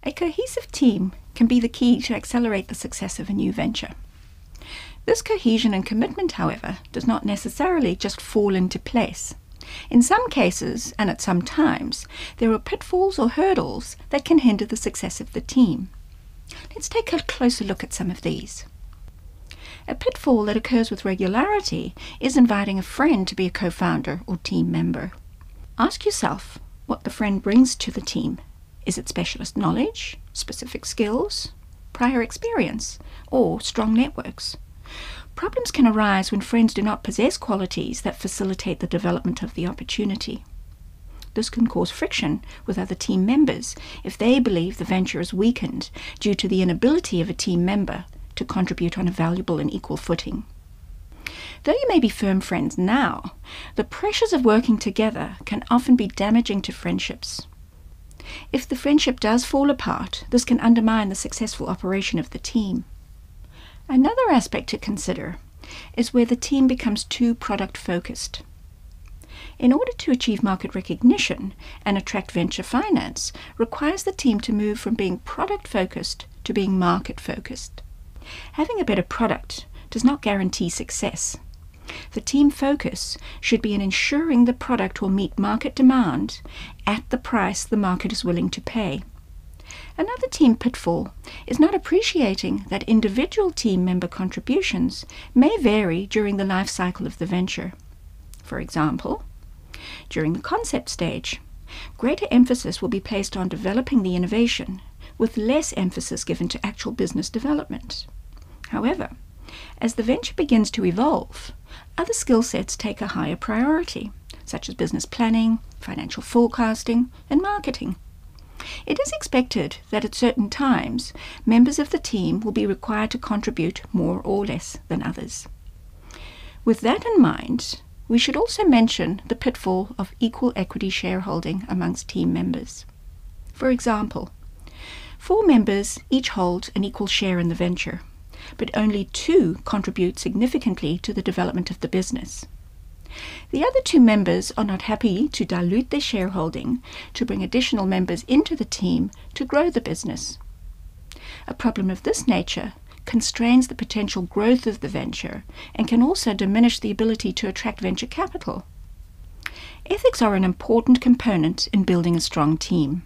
A cohesive team can be the key to accelerate the success of a new venture. This cohesion and commitment, however, does not necessarily just fall into place. In some cases, and at some times, there are pitfalls or hurdles that can hinder the success of the team. Let's take a closer look at some of these. A pitfall that occurs with regularity is inviting a friend to be a co-founder or team member. Ask yourself what the friend brings to the team. Is it specialist knowledge, specific skills, prior experience, or strong networks? Problems can arise when friends do not possess qualities that facilitate the development of the opportunity. This can cause friction with other team members if they believe the venture is weakened due to the inability of a team member to contribute on a valuable and equal footing. Though you may be firm friends now, the pressures of working together can often be damaging to friendships. If the friendship does fall apart, this can undermine the successful operation of the team. Another aspect to consider is where the team becomes too product-focused. In order to achieve market recognition and attract venture finance, requires the team to move from being product-focused to being market-focused. Having a better product does not guarantee success. The team focus should be in ensuring the product will meet market demand at the price the market is willing to pay. Another team pitfall is not appreciating that individual team member contributions may vary during the life cycle of the venture. For example, during the concept stage, greater emphasis will be placed on developing the innovation, with less emphasis given to actual business development. However, as the venture begins to evolve, other skill sets take a higher priority, such as business planning, financial forecasting, and marketing. It is expected that at certain times, members of the team will be required to contribute more or less than others. With that in mind, we should also mention the pitfall of equal equity shareholding amongst team members. For example, 4 members each hold an equal share in the venture, but only 2 contribute significantly to the development of the business. The other 2 members are not happy to dilute their shareholding to bring additional members into the team to grow the business. A problem of this nature constrains the potential growth of the venture and can also diminish the ability to attract venture capital. Ethics are an important component in building a strong team.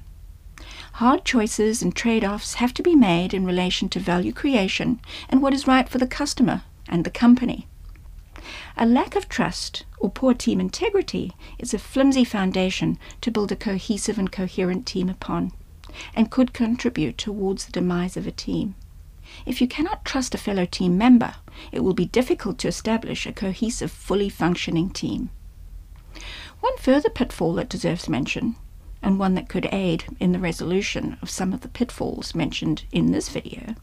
Hard choices and trade-offs have to be made in relation to value creation and what is right for the customer and the company. A lack of trust or poor team integrity is a flimsy foundation to build a cohesive and coherent team upon, and could contribute towards the demise of a team. If you cannot trust a fellow team member, it will be difficult to establish a cohesive, fully functioning team. One further pitfall that deserves mention, and one that could aid in the resolution of some of the pitfalls mentioned in this video,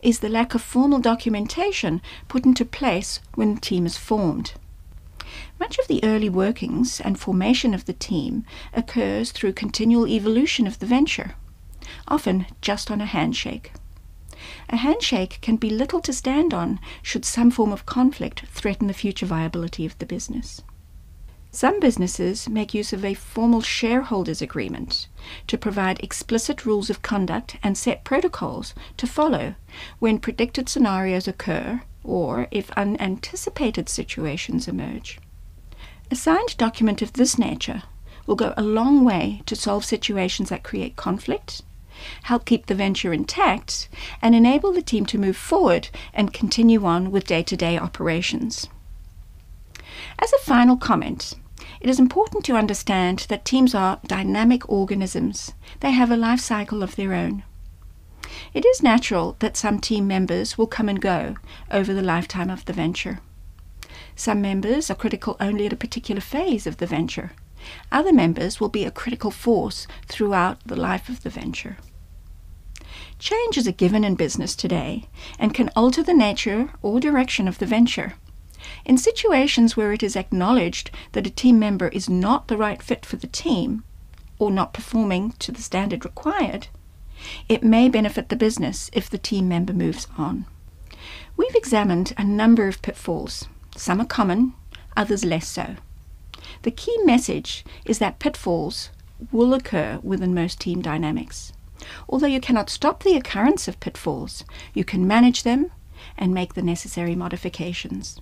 is the lack of formal documentation put into place when the team is formed. Much of the early workings and formation of the team occurs through continual evolution of the venture, often just on a handshake. A handshake can be little to stand on should some form of conflict threaten the future viability of the business. Some businesses make use of a formal shareholders agreement to provide explicit rules of conduct and set protocols to follow when predicted scenarios occur or if unanticipated situations emerge. A signed document of this nature will go a long way to solve situations that create conflict, help keep the venture intact, and enable the team to move forward and continue on with day-to-day operations. As a final comment, it is important to understand that teams are dynamic organisms. They have a life cycle of their own. It is natural that some team members will come and go over the lifetime of the venture. Some members are critical only at a particular phase of the venture. Other members will be a critical force throughout the life of the venture. Change is a given in business today and can alter the nature or direction of the venture. In situations where it is acknowledged that a team member is not the right fit for the team, or not performing to the standard required, it may benefit the business if the team member moves on. We've examined a number of pitfalls. Some are common, others less so. The key message is that pitfalls will occur within most team dynamics. Although you cannot stop the occurrence of pitfalls, you can manage them and make the necessary modifications.